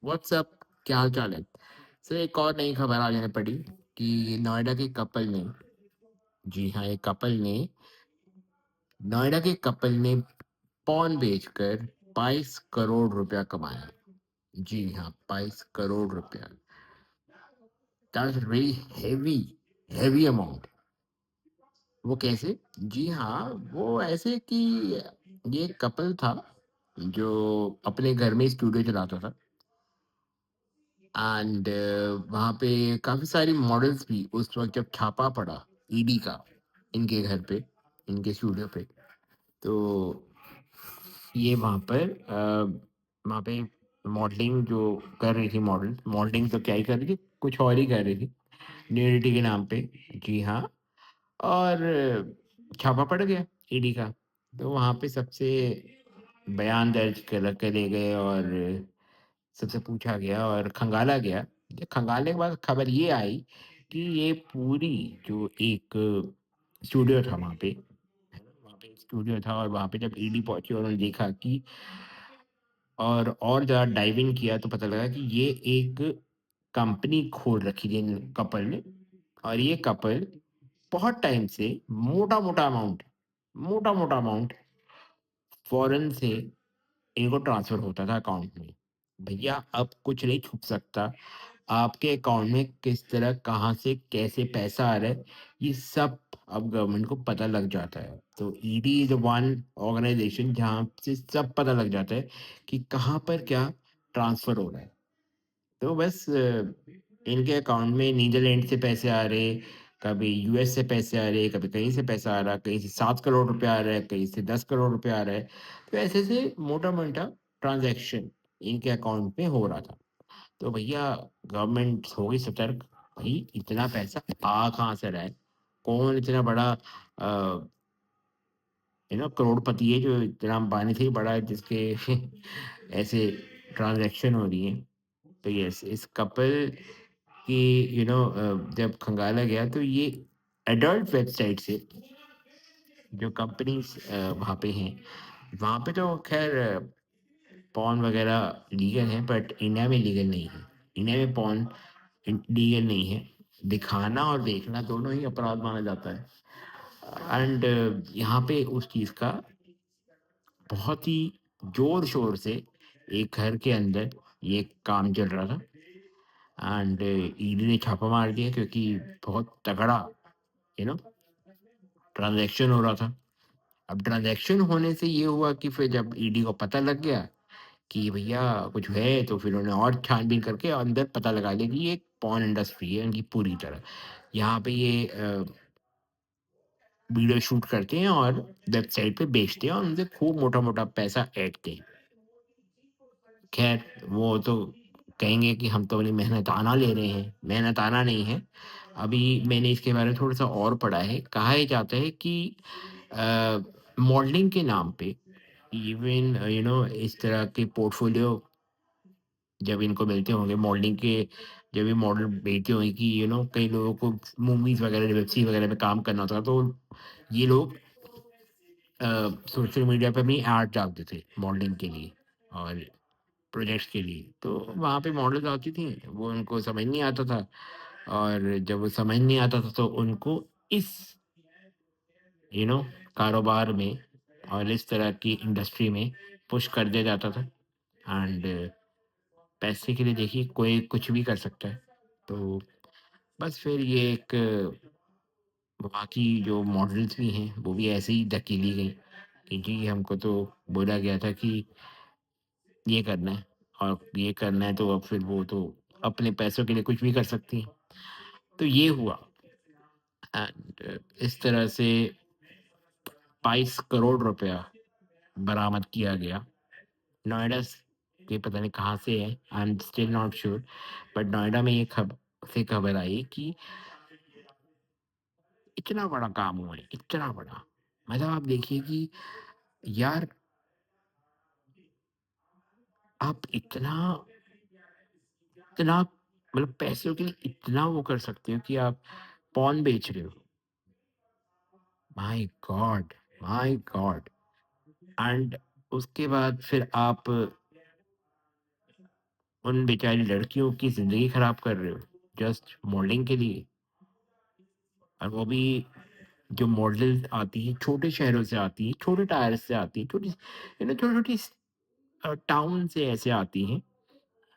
WhatsApp, क्या हाल चाल है? सर, एक और नई खबर आ जाने पड़ी कि नोएडा के कपल ने, जी हाँ, एक कपल ने, नोएडा के कपल ने पॉन बेचकर 22 करोड़ रुपया कमाया। जी हाँ, 22 करोड़ रुपया। That's really heavy, heavy amount. वो कैसे? जी हाँ, वो ऐसे कि ये एक कपल था जो अपने घर में स्टूडियो चलाता था। एंड वहाँ पे काफ़ी सारी मॉडल्स भी उस वक़्त जब छापा पड़ा ईडी का इनके घर पे, इनके स्टूडियो पे, तो ये वहाँ पे मॉडलिंग जो कर रही थी मॉडल, मॉडलिंग तो क्या ही कर रही थी, कुछ और ही कर रही थी, न्यूडिटी के नाम पे। जी हाँ, और छापा पड़ गया ईडी का। तो वहाँ पे सबसे बयान दर्ज करे गए और सबसे पूछा गया और खंगाला गया। खंगालने के बाद खबर ये आई कि ये पूरी जो एक स्टूडियो था वहाँ पे, है ना? वहाँ पे एक स्टूडियो था और वहाँ पे जब ईडी पहुँची और उन्होंने देखा कि और ज़्यादा डाइव इन किया तो पता लगा कि ये एक कंपनी खोल रखी थी इन कपल ने। और ये कपल बहुत टाइम से मोटा-मोटा अमाउंट फ़ॉरेन से इनको ट्रांसफ़र होता था अकाउंट में। भैया अब कुछ नहीं छुप सकता। आपके अकाउंट में किस तरह, कहाँ से, कैसे पैसा आ रहा है, ये सब अब गवर्नमेंट को पता लग जाता है। तो ईडी इज़ वन ऑर्गनाइज़ेशन जहाँ से सब पता लग जाता है कि कहाँ पर क्या ट्रांसफ़र हो रहा है। तो बस इनके अकाउंट में नीदरलैंड से पैसे आ रहे, कभी यूएस से पैसे आ रहे, कभी कहीं से पैसा आ रहा, कहीं से 7 करोड़ रुपए आ रहा है, कहीं से 10 करोड़ रुपए आ रहा है। तो ऐसे-ऐसे मोटा-मोटा ट्रांज़ैक्शन इनके अकाउंट में हो रहा था। तो भैया गवर्नमेंट हो गई सतर्क, भई इतना पैसा आ कहाँ से रहा है? कौन इतना बड़ा करोड़पति है जो इतना अंबानी से ही बड़ा है जिसके ऐसे ट्रांज़ैक्शन हो रही हैं। तो यस, इस कपल की जब खंगाला गया तो ये एडल्ट वेबसाइट से जो कंपनीज़ वहाँ पे हैं, वहाँ पे तो ख़ैर पॉर्न वग़ैरह लीगल है बट इंडिया में लीगल नहीं है। इंडिया में पॉर्न लीगल नहीं है। दिखाना और देखना दोनों ही अपराध माना जाता है। एंड यहाँ पे उस चीज़ का बहुत ही ज़ोर-शोर से एक घर के अंदर ये काम चल रहा था। एंड ईडी ने छापा मार दिया क्योंकि बहुत तगड़ा यू नो ट्रांज़ैक्शन हो रहा था। अब ट्रांज़ैक्शन होने से ये हुआ कि फिर जब ईडी को पता लग गया कि भैया कुछ है, तो फिर उन्होंने और छानबीन करके अंदर पता लगा लिया कि ये एक पॉर्न इंडस्ट्री है इनकी पूरी तरह। यहाँ पे ये वीडियो शूट करते हैं और वेबसाइट पे बेचते हैं और उनसे खूब मोटा-मोटा पैसा ऐंठते हैं। खैर, वो तो कहेंगे कि हम तो अपनी मेहनताना ले रहे हैं, मेहनताना नहीं है। अभी मैंने इसके बारे में थोड़ा-सा और पढ़ा है। कहा ये जाता है कि अ, मॉडलिंग के नाम पे इवन इस तरह के पोर्टफ़ोलियो जब इनको मिलते होंगे मॉडलिंग के, जब ये मॉडल भेजते होंगे कि कई लोगों को मूवीज़ वगैरह, वेब सीरीज़ वगैरह में काम करना होता है, तो ये लोग सोशल मीडिया पे अपनी ऐड डालते थे मॉडलिंग के लिए और प्रोजेक्ट्स के लिए। तो वहाँ पे मॉडल्स आती थीं, वो उनको समझ नहीं आता था और जब वो समझ नहीं आता था तो उनको इस यू नो कारोबार में और इस तरह की इंडस्ट्री में पुश कर दिया जाता था। एंड पैसे के लिए देखिए कोई कुछ भी कर सकता है। तो बस फिर ये एक वहाँ की जो मॉडल्स भी हैं, वो भी ऐसे ही धकेली गईं कि जी हमको तो बोला गया था कि ये करना है और ये करना है, तो अब फिर वो तो अपने पैसों के लिए कुछ भी कर सकती हैं। तो ये हुआ एंड इस तरह से 22 करोड़ रुपया बरामद किया गया। नोएडा के पता नहीं कहाँ से है, I am still not sure, but Noida में ये खबर आई कि इतना बड़ा काम हुआ है, इतना बड़ा। मतलब आप देखिए कि यार, आप इतना मतलब पैसों के लिए इतना वो कर सकते हो कि आप पॉर्न बेच रहे हो। My God! My God! And उसके बाद फिर आप उन बेचारी लड़कियों की ज़िंदगी खराब कर रहे हो, जस्ट मॉडलिंग के लिए। और वो भी जो मॉडल आती हैं, छोटे शहरों से आती हैं, छोटे टायर से आती हैं, छोटी छोटी-छोटी टाउन से ऐसे आती हैं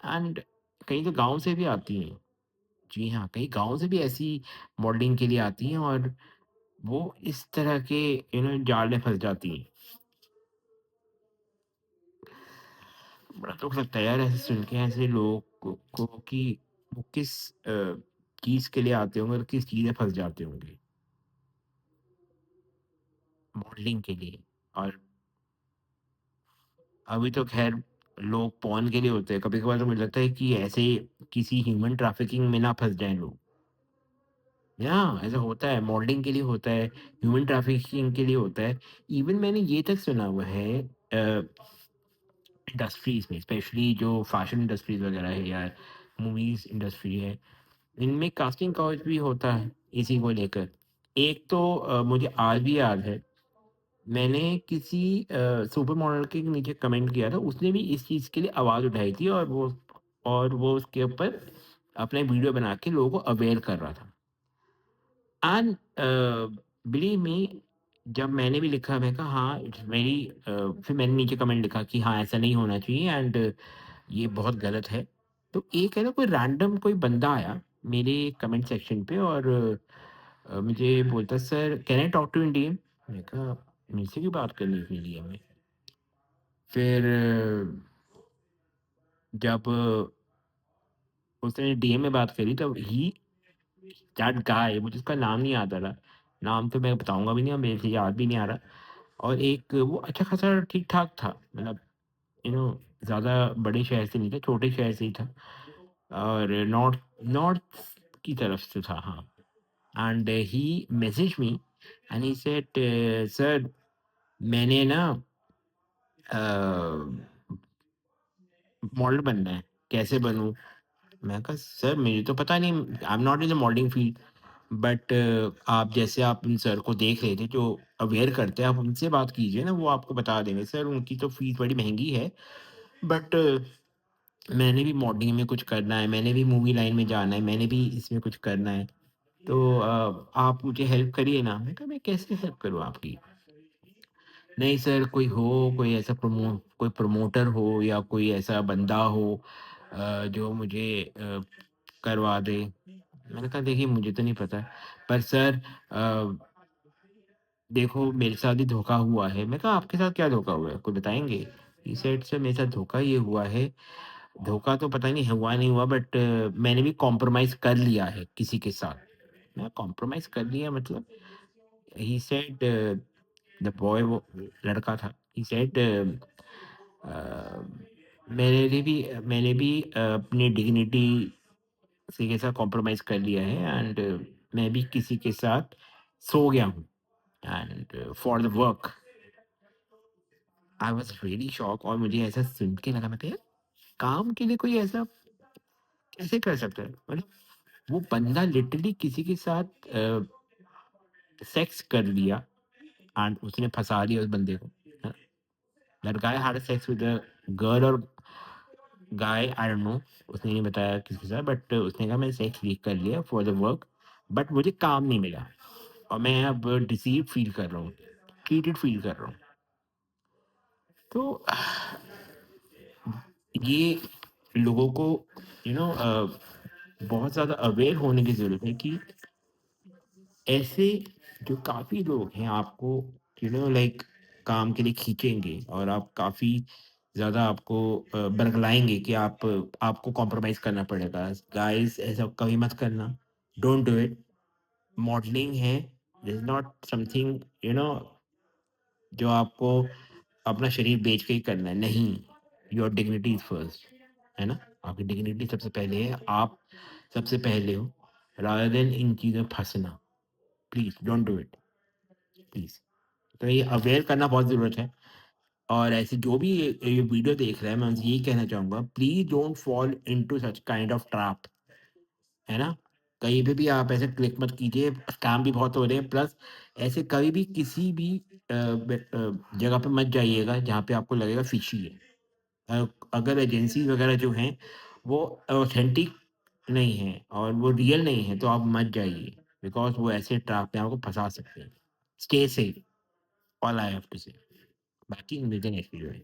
एंड कहीं तो गाँव से भी आती हैं। जी हाँ, कहीं गाँव से भी ऐसी मॉडलिंग के लिए आती हैं और वो इस तरह के जाल में फँस जाती हैं। बड़ा दुःख लगता है यार ऐसे सुन के ऐसे लोगों को कि वो किस चीज़ के लिए आते होंगे और किस चीज़ में फँस जाते होंगे, मॉडलिंग के लिए। और अभी तो ख़ैर लोग पॉर्न के लिए होते हैं, कभी-कभार तो मुझे लगता है कि ऐसे किसी ह्यूमन ट्रैफिकिंग में ना फँस जाएँ लोग। ऐसा होता है, मॉडलिंग के लिए होता है, ह्यूमन ट्रैफिकिंग के लिए होता है। इवन मैंने ये तक सुना हुआ है इंडस्ट्रीज़ में, स्पेशली जो फ़ैशन इंडस्ट्रीज़ वग़ैरह है या मूवीज़ इंडस्ट्री है, इनमें कास्टिंग काउच भी होता है इसी को लेकर। एक तो मुझे आज भी याद है, मैंने किसी सुपर मॉडल के नीचे कमेंट किया था, उसने भी इस चीज़ के लिए आवाज़ उठाई थी और वो उसके ऊपर अपना वीडियो बना के लोगों को अवेयर कर रहा था। एंड बिलीव मी, जब मैंने भी लिखा, मैं कहा हाँ, इट्स वेरी फिर मैंने नीचे कमेंट लिखा कि हाँ, ऐसा नहीं होना चाहिए एंड ये बहुत गलत है। तो एक है ना, कोई रैंडम कोई बंदा आया मेरे कमेंट सेक्शन पे और मुझे बोलता, sir can I talk to in DM? मैंने कहा मुझसे क्यों बात करनी है इतनी डीएम में? फिर जब उसने डीएम में बात करी तब ही दैट गाय, मुझे उसका नाम नहीं याद आ रहा। नाम तो मैं बताऊँगा भी नहीं और मेरे से याद भी नहीं आ रहा। और एक वो अच्छा खासा ठीक-ठाक था, मतलब ज़्यादा बड़े शहर से नहीं था, छोटे शहर से ही था और नॉर्थ नॉर्थ की तरफ से था, हाँ। And he messaged me and he said, sir मैंने ना अ, मॉडल बनना है, कैसे बनूँ? मैं कहा सर मुझे तो पता नहीं, I am not in the modelling field, but आप जैसे आप उन सर को देख रहे थे जो अवेयर करते हैं, आप उनसे बात कीजिए ना, वो आपको बता देंगे। सर उनकी तो फीस बड़ी महँगी है, बट मैंने भी मॉडलिंग में कुछ करना है, मैंने भी मूवी लाइन में जाना है, मैंने भी इसमें कुछ करना है, तो आप मुझे हेल्प करिए ना। मैंने कहा मैं कैसे हेल्प करूँ आपकी? नहीं सर, कोई ऐसा कोई प्रमोटर हो या कोई ऐसा बंदा हो जो मुझे करवा दे। मैंने कहा देखिए मुझे तो नहीं पता, पर सर देखो मेरे साथ भी धोखा हुआ है। मैं कहा आपके साथ क्या धोखा हुआ है? कोई बताएँगे? ही सेड सर मेरे साथ धोखा ये हुआ है, धोखा तो पता नहीं हुआ नहीं हुआ, बट मैंने भी कॉम्प्रोमाइज़ कर लिया है किसी के साथ। मैं कॉम्प्रोमाइज़ कर लिया मतलब? ही सेड द बॉय, वो लड़का था, ही सेड मैंने भी अपनी डिग्निटी किसी के साथ कॉम्प्रोमाइज़ कर लिया है एंड मैं भी किसी के साथ सो गया हूँ and for the work. I was really shock और मुझे ऐसा सुन के लगा, मैं कहा यार काम के लिए कोई ऐसा कैसे कर सकता है? मतलब वो बंदा लिटरली किसी के साथ सेक्स कर लिया एंड उसने फँसा दिया उस बंदे को। That guy had sex with a girl और गाय, आई डोंट नो, उसने नहीं बताया किसके साथ, बट उसने कहा मैंने सेक्स भी कर लिया फॉर द वर्क, बट मुझे काम नहीं मिला और मैं अब डिसीव्ड फील कर रहा हूँ, चीटेड फील कर रहा हूँ। तो ये लोगों को बहुत ज़्यादा अवेयर होने की ज़रूरत है कि ऐसे जो काफ़ी लोग हैं आपको लाइक काम के लिए खींचेंगे और आप काफ़ी ज़्यादा आपको बरगलाएँगे कि आपको कॉम्प्रोमाइज़ करना पड़ेगा। गाइज़ ऐसा कभी मत करना, डोंट डू इट। मॉडलिंग है, दिस इज़ नॉट समथिंग जो आपको अपना शरीर बेच के ही करना है, नहीं, योर डिग्निटी इज़ फर्स्ट, है ना? आपकी डिग्निटी सबसे पहले है, आप सबसे पहले हो, रादर देन इन चीज़ों में फँसना। Please don't do it, please. तो ये अवेयर करना बहुत ज़रूरत है और ऐसे जो भी ये वीडियो देख रहा है, मैं उनसे यही कहना चाहूँगा, please don't fall into such kind of trap, है ना? कहीं पे भी आप ऐसे क्लिक मत कीजिए, स्कैम भी बहुत हो रहे हैं, प्लस ऐसे कभी भी किसी भी जगह पे मत जाइएगा जहाँ पे आपको लगेगा फ़िशी है। अगर एजेंसीज़ वगैरह जो हैं, वो ऑथेंटिक नहीं है और वो रियल नहीं है, तो आप मत जाइए, बिकॉज़ वो ऐसे ट्रैप में आपको फँसा सकते हैं। Stay safe, all I have to say. बाकी मिलते हैं नेक्स्ट वीडियो में।